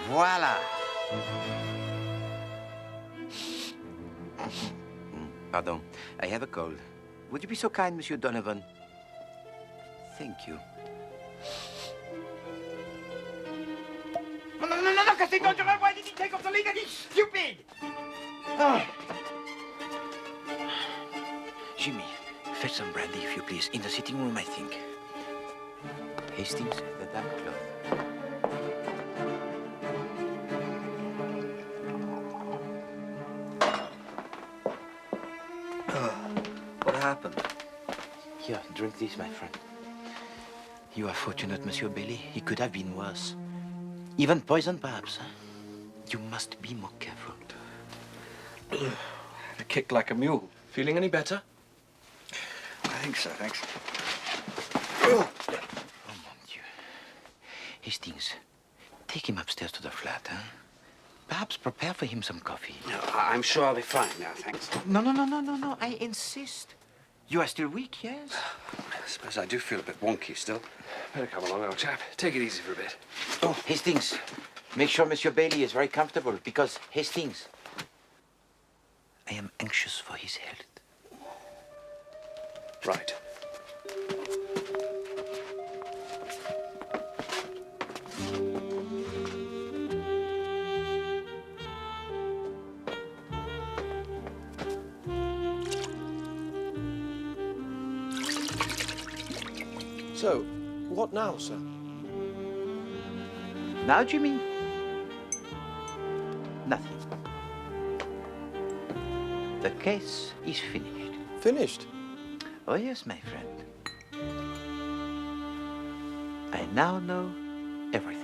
Voila. Pardon, I have a cold. Would you be so kind, Monsieur Donovan? Thank you. No, because they don't know why did he take off the lid and he's stupid! Oh. Jimmy, fetch some brandy, if you please. In the sitting room, I think. Hastings, the damp cloth. What happened? Here, drink this, my friend. You are fortunate, Monsieur Bailey. It could have been worse. Even poison, perhaps. Huh? You must be more careful. A kick like a mule. Feeling any better? I think so, thanks. Oh, mon Dieu. Hastings, take him upstairs to the flat, huh? Perhaps prepare for him some coffee. No, I'm sure I'll be fine now, thanks. No. I insist. You are still weak, yes? I suppose I do feel a bit wonky still. Better come along, old chap. Take it easy for a bit. Oh, Hastings, make sure Monsieur Bailey is very comfortable, because, Hastings, I am anxious for his health. Right. So, what now, sir? Now, Jimmy? Nothing. The case is finished. Finished? Oh, yes, my friend. I now know everything.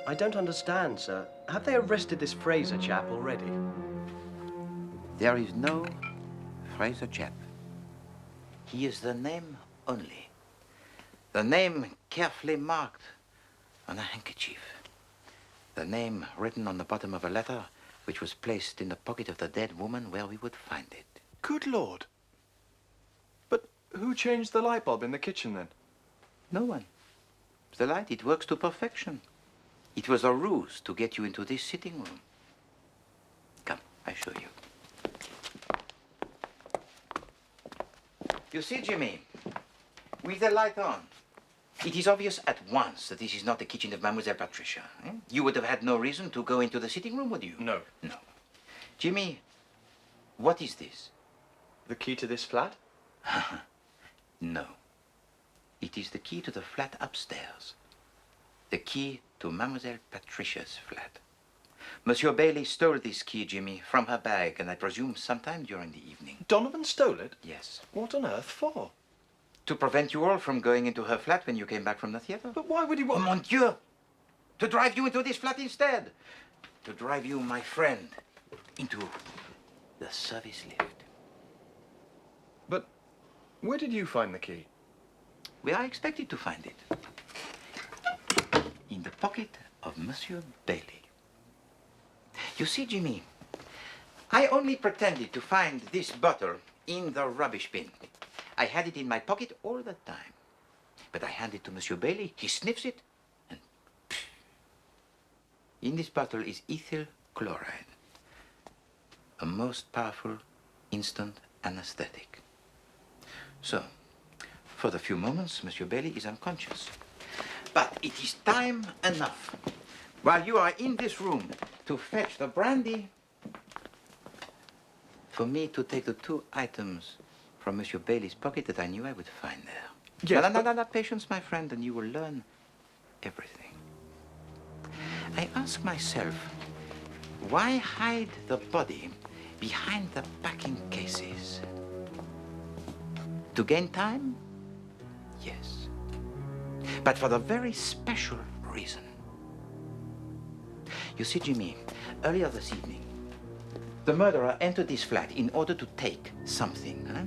I don't understand, sir. Have they arrested this Fraser chap already? There is no Fraser chap. He is the name only. The name carefully marked on a handkerchief. The name written on the bottom of a letter which was placed in the pocket of the dead woman where we would find it. Good Lord. But who changed the light bulb in the kitchen, then? No one. The light, it works to perfection. It was a ruse to get you into this sitting room. Come, I show you. You see, Jimmy, with the light on, it is obvious at once that this is not the kitchen of Mademoiselle Patricia. Eh? You would have had no reason to go into the sitting room, would you? No. No. Jimmy, what is this? The key to this flat? No. It is the key to the flat upstairs. The key to Mademoiselle Patricia's flat. Monsieur Bailey stole this key, Jimmy, from her bag, and I presume sometime during the evening. Donovan stole it? Yes. What on earth for? To prevent you all from going into her flat when you came back from the theater. But why would he Oh, want... mon Dieu! To drive you into this flat instead. To drive you, my friend, into the service lift. But where did you find the key? We are expected to find it. In the pocket of Monsieur Bailey. You see, Jimmy, I only pretended to find this bottle in the rubbish bin. I had it in my pocket all the time. But I hand it to Monsieur Bailey, he sniffs it, and pff. In this bottle is ethyl chloride, a most powerful instant anesthetic. So, for the few moments, Monsieur Bailey is unconscious. But it is time enough, while you are in this room, to fetch the brandy, for me to take the 2 items from Monsieur Bailey's pocket that I knew I would find there. Yes, No, patience, my friend, and you will learn everything. I ask myself, why hide the body behind the packing cases? To gain time? Yes. But for the very special reason. You see, Jimmy, earlier this evening, The murderer entered this flat in order to take something, huh?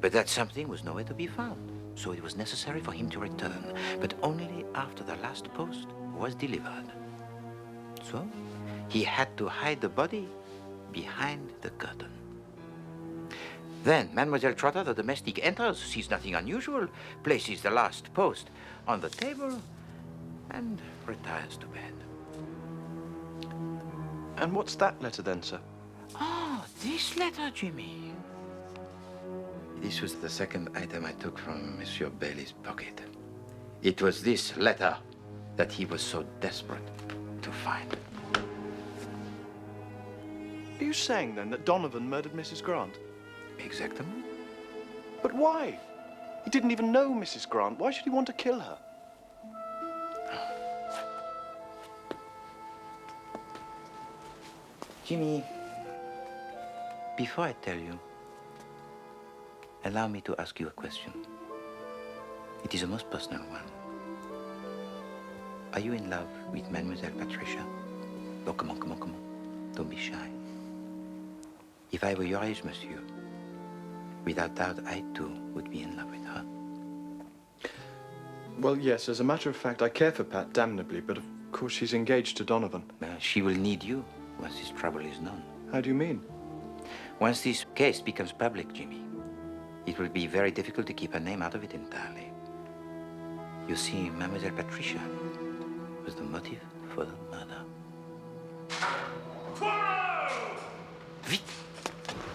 But that something was nowhere to be found. So it was necessary for him to return, but only after the last post was delivered. So he had to hide the body behind the curtain. Then Mademoiselle Trotter, the domestic, enters, sees nothing unusual, places the last post on the table, and retires to bed. And what's that letter then, sir? Oh, this letter, Jimmy. This was the second item I took from Monsieur Bailey's pocket. It was this letter that he was so desperate to find. Are you saying then that Donovan murdered Mrs. Grant? Exactly. But why? He didn't even know Mrs. Grant. Why should he want to kill her? Jimmy, before I tell you, allow me to ask you a question. It is a most personal one. Are you in love with Mademoiselle Patricia? Oh, come on, come on, come on. Don't be shy. If I were your age, monsieur, without doubt, I too would be in love with her. Well, yes, as a matter of fact, I care for Pat damnably, but of course she's engaged to Donovan. She will need you once this trouble is known. How do you mean? Once this case becomes public, Jimmy, it will be very difficult to keep her name out of it entirely. You see, Mademoiselle Patricia was the motive for the murder. Poirot! Vite!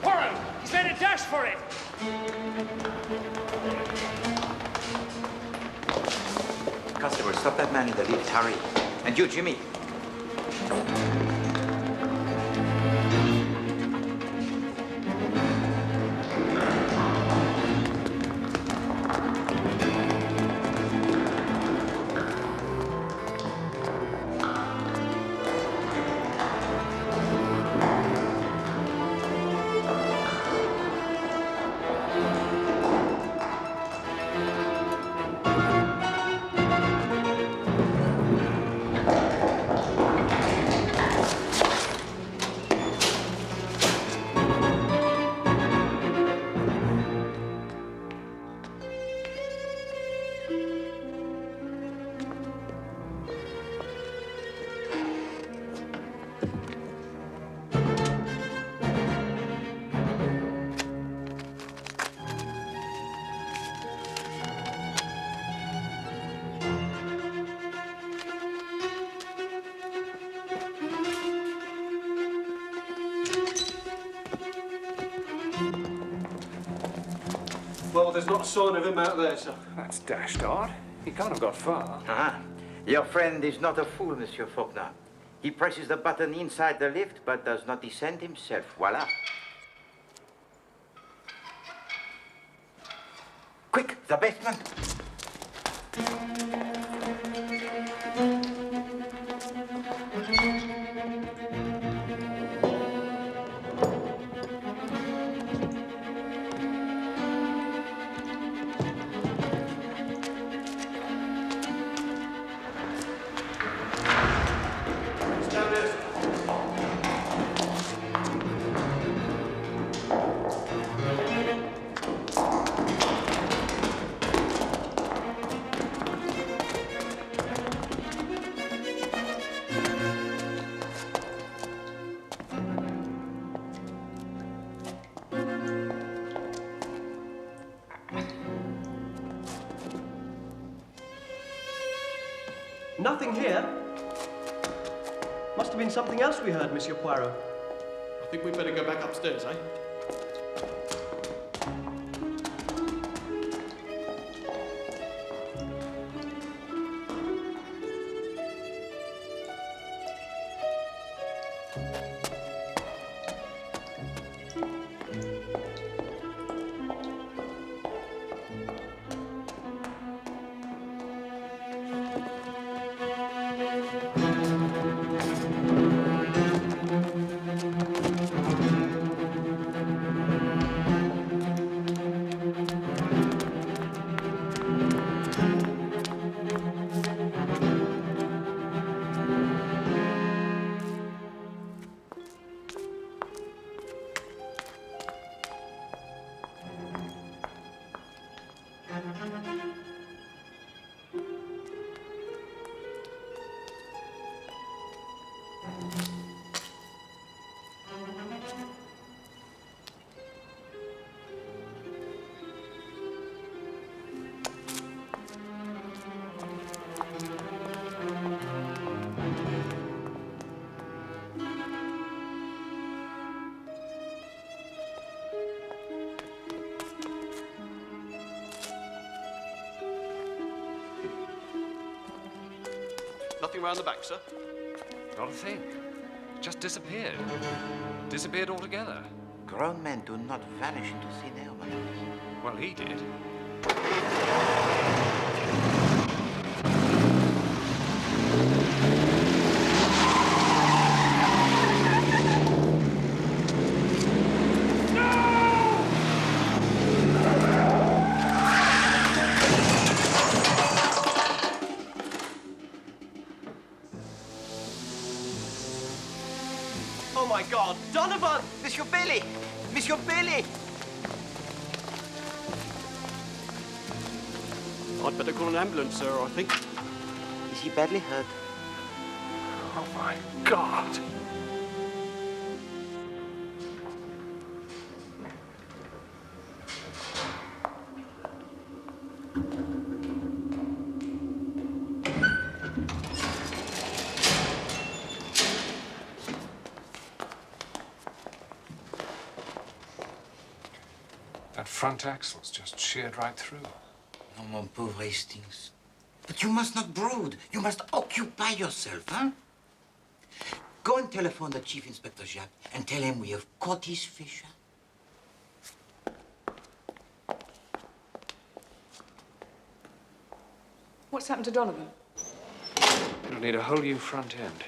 Poirot! He's made a dash for it! Constable, stop that man in the lift, hurry. And you, Jimmy. Well, there's not a sign of him out there, sir. That's dashed odd. He can't have got far. Ah, your friend is not a fool, Monsieur Faulkner. He presses the button inside the lift, but does not descend himself. Voila. Quick, the basement. Nothing here. Must have been something else we heard, Monsieur Poirot. I think we'd better go back upstairs, eh? nothing round the back, sir? Not a thing. Just disappeared. Disappeared altogether. Grown men do not vanish into thin air, my friend. Well, he did. Oh my God, Donovan! Monsieur Bailey! Monsieur Bailey! I'd better call an ambulance, sir, I think. Is he badly hurt? Oh, my God. That front axle's just sheared right through. Oh, mon pauvre Hastings. But you must not brood. You must occupy yourself, huh? Go and telephone the Chief Inspector Jacques and tell him we have caught his fisher. What's happened to Donovan? It'll need a whole new front end.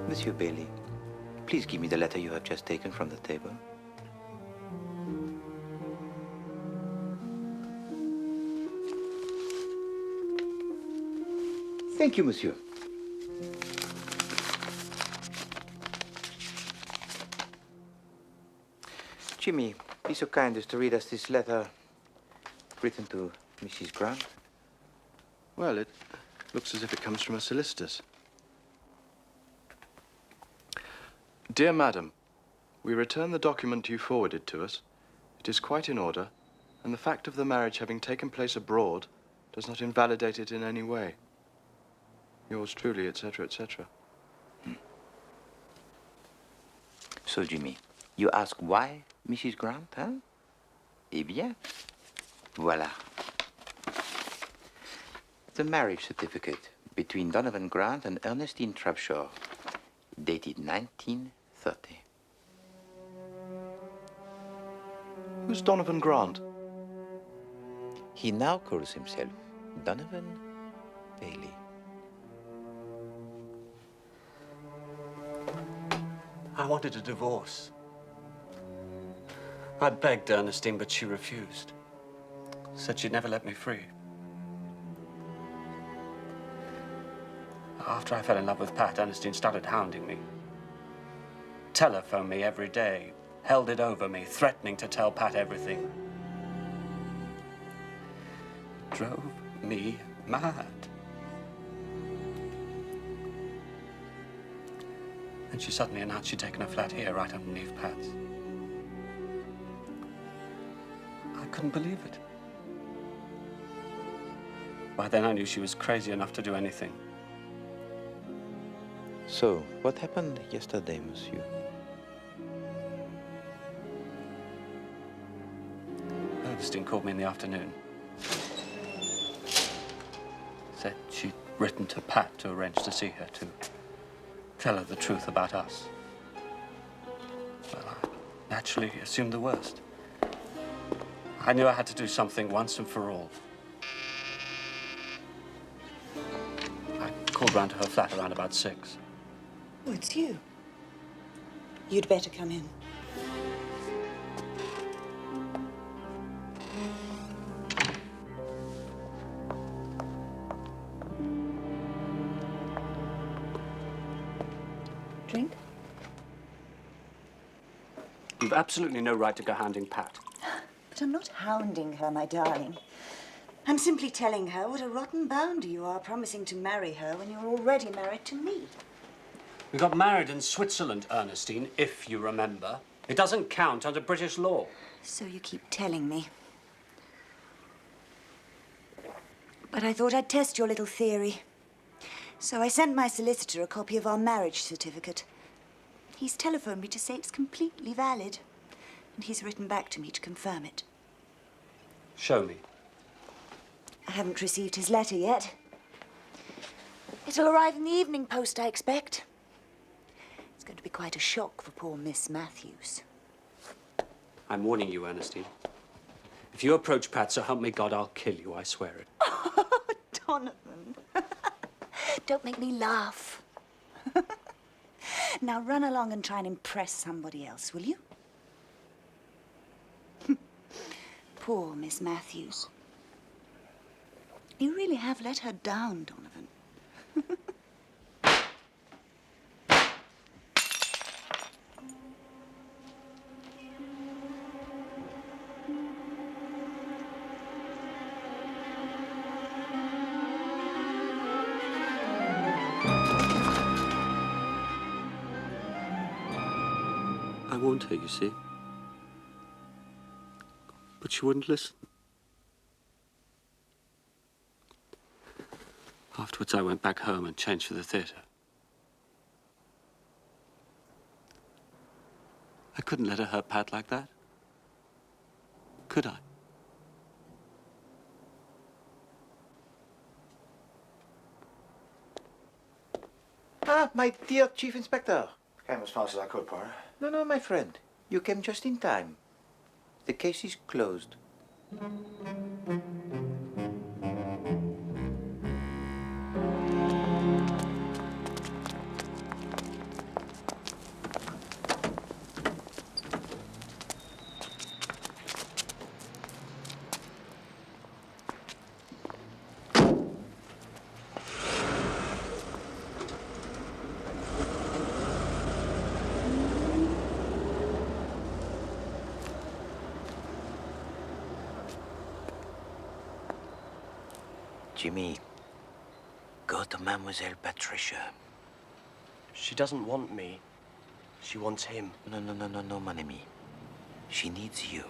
Monsieur Bailey, please give me the letter you have just taken from the table. Thank you, monsieur. Jimmy, be so kind as to read us this letter written to Mrs. Grant. Well, it looks as if it comes from a solicitor's. Dear Madam, we return the document you forwarded to us. It is quite in order, and the fact of the marriage having taken place abroad does not invalidate it in any way. Yours truly, etc., etc. So, Jimmy, you ask why Mrs. Grant, huh? Eh bien, voilà. The marriage certificate between Donovan Grant and Ernestine Trapshaw, dated 1930. Who's Donovan Grant? He now calls himself Donovan Bailey. I wanted a divorce. I begged Ernestine, but she refused. Said she'd never let me free. After I fell in love with Pat, Ernestine started hounding me. Telephoned me every day, held it over me, threatening to tell Pat everything. Drove me mad. And she suddenly announced she'd taken a flat here, right underneath Pat's. I couldn't believe it. By then I knew she was crazy enough to do anything. So, what happened yesterday, monsieur? Ernestine called me in the afternoon. Said she'd written to Pat to arrange to see her, to tell her the truth about us. Well, I naturally assumed the worst. I knew I had to do something once and for all. I called round to her flat around about 6. Oh, it's you. You'd better come in. Drink? You've absolutely no right to go hounding Pat. But I'm not hounding her, my darling. I'm simply telling her what a rotten bounder you are, promising to marry her when you're already married to me. We got married in Switzerland, Ernestine, if you remember. It doesn't count under British law. So you keep telling me. But I thought I'd test your little theory. So I sent my solicitor a copy of our marriage certificate. He's telephoned me to say it's completely valid. And he's written back to me to confirm it. Show me. I haven't received his letter yet. It'll arrive in the evening post, I expect. It's going to be quite a shock for poor Miss Matthews. I'm warning you, Ernestine. If you approach Pat, so help me God, I'll kill you, I swear it. Oh, Donovan. Don't make me laugh. Now run along and try and impress somebody else, will you? Poor Miss Matthews. You really have let her down, Donovan. I warned her, you see. But she wouldn't listen. Afterwards, I went back home and changed for the theatre. I couldn't let her hurt Pat like that. Could I? Ah, my dear Chief Inspector. Came as fast as I could, Poirot. No, my friend. You came just in time. The case is closed. Jimmy, go to Mademoiselle Patricia. She doesn't want me. She wants him. No, mon ami. She needs you.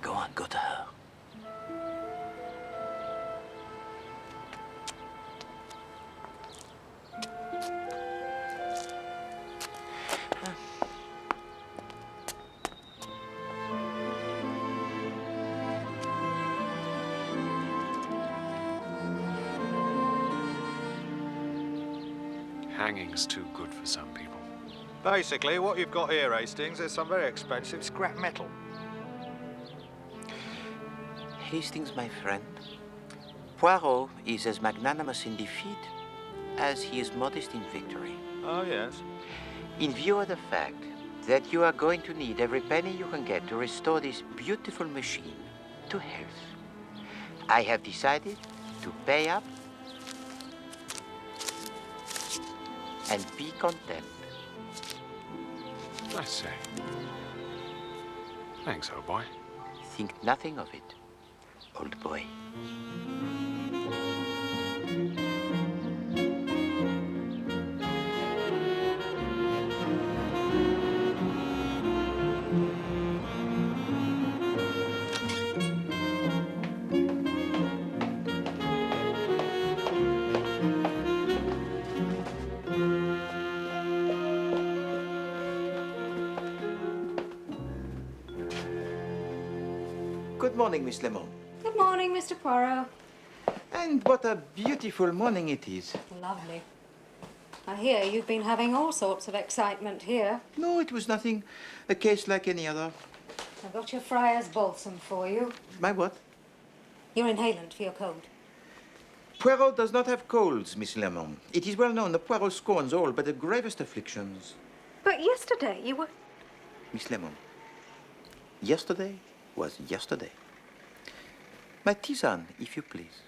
Go on, go to her. Hanging's too good for some people. Basically, what you've got here, Hastings, is some very expensive scrap metal. Hastings, my friend, Poirot is as magnanimous in defeat as he is modest in victory. Oh, yes. In view of the fact that you are going to need every penny you can get to restore this beautiful machine to health, I have decided to pay up and be content. I say. Thanks, old boy. Think nothing of it, old boy. Good morning, Miss Lemon. Good morning, Mr. Poirot. And what a beautiful morning it is. Lovely. I hear you've been having all sorts of excitement here. No, it was nothing. A case like any other. I've got your friar's balsam for you. My what? Your inhalant for your cold. Poirot does not have colds, Miss Lemon. It is well known that Poirot scorns all but the gravest afflictions. But yesterday you were... Miss Lemon, yesterday was yesterday. My tisane, if you please.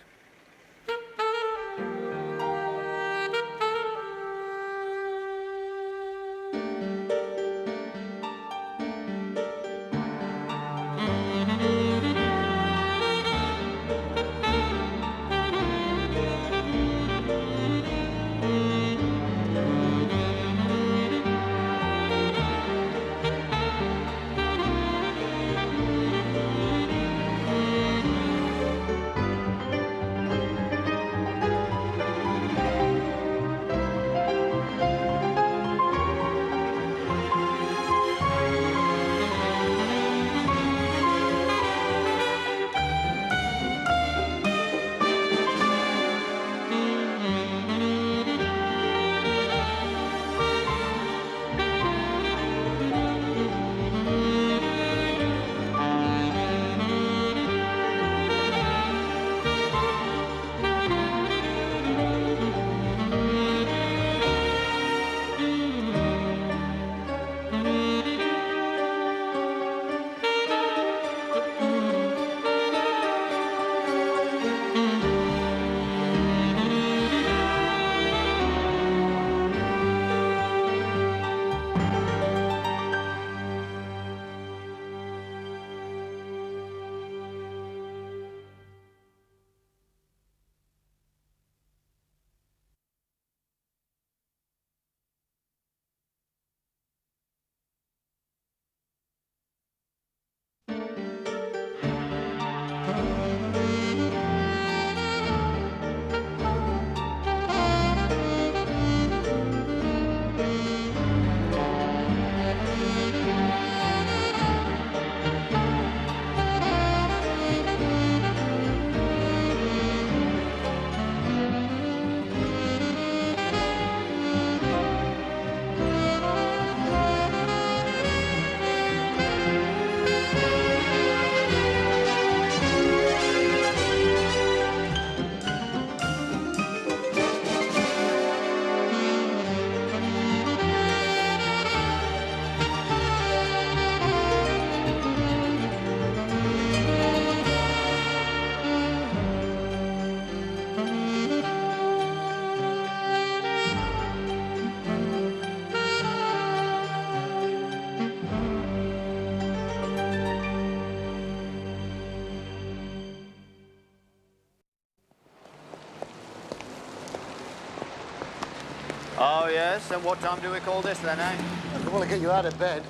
Oh, yes? And what time do we call this, then, eh? I want to get you out of bed.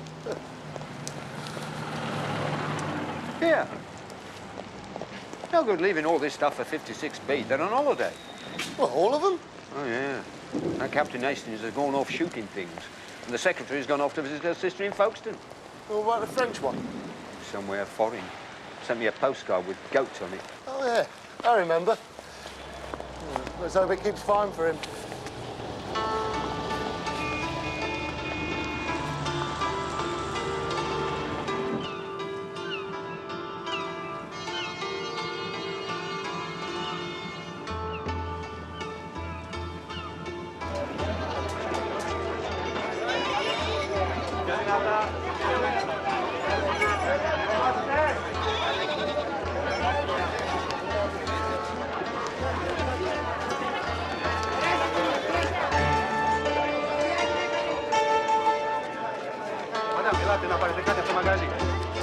Here. No good leaving all this stuff for 56B. They're on holiday. Well, all of them? Oh, yeah. That Captain Hastings has gone off shooting things. And the secretary's gone off to visit her sister in Folkestone. What about the French one? Somewhere foreign. Sent me a postcard with goats on it. Oh, yeah. I remember. Let's hope it keeps fine for him.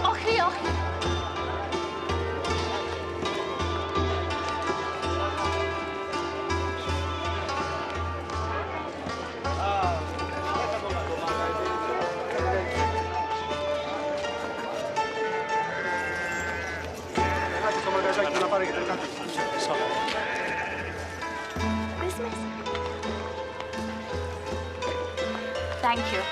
Όχι, όχι. Business? Thank you.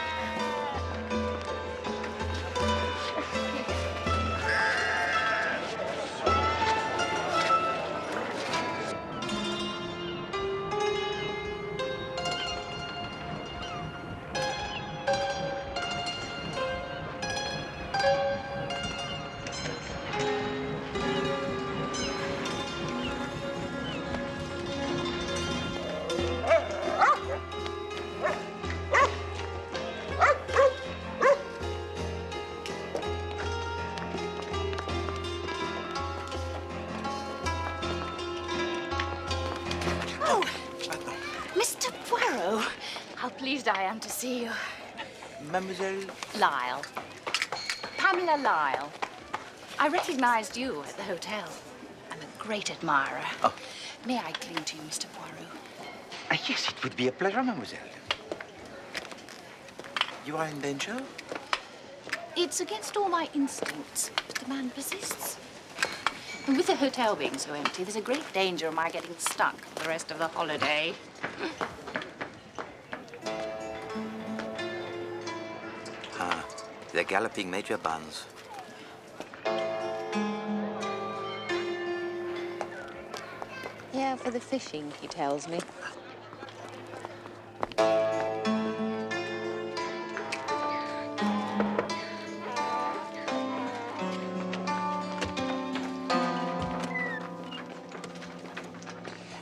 Oh, Mr. Poirot. How pleased I am to see you. Mademoiselle? Lyle. Pamela Lyle. I recognized you at the hotel. I'm a great admirer. Oh. May I cling to you, Mr. Poirot? Yes, it would be a pleasure, mademoiselle. You are in danger? It's against all my instincts, but the man persists. And with the hotel being so empty, there's a great danger of my getting stuck for the rest of the holiday. Ah, the galloping Major Buns. Yeah, for the fishing, he tells me.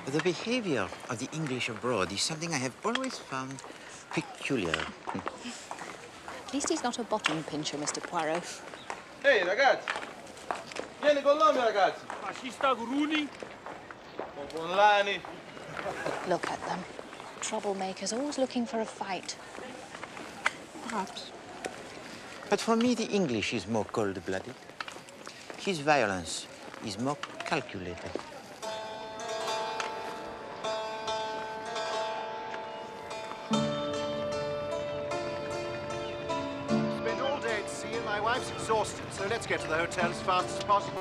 The behavior of the English abroad is something I have always found peculiar. At least he's not a bottom pincher, Mr. Poirot. Ehi, ragazzi! Vieni con noi, ragazzi! Ma ci sta Gruni? Lani. Look at them. Troublemakers, always looking for a fight. Perhaps. But for me, the English is more cold-blooded. His violence is more calculated. Spent all day at sea and my wife's exhausted, so let's get to the hotel as fast as possible.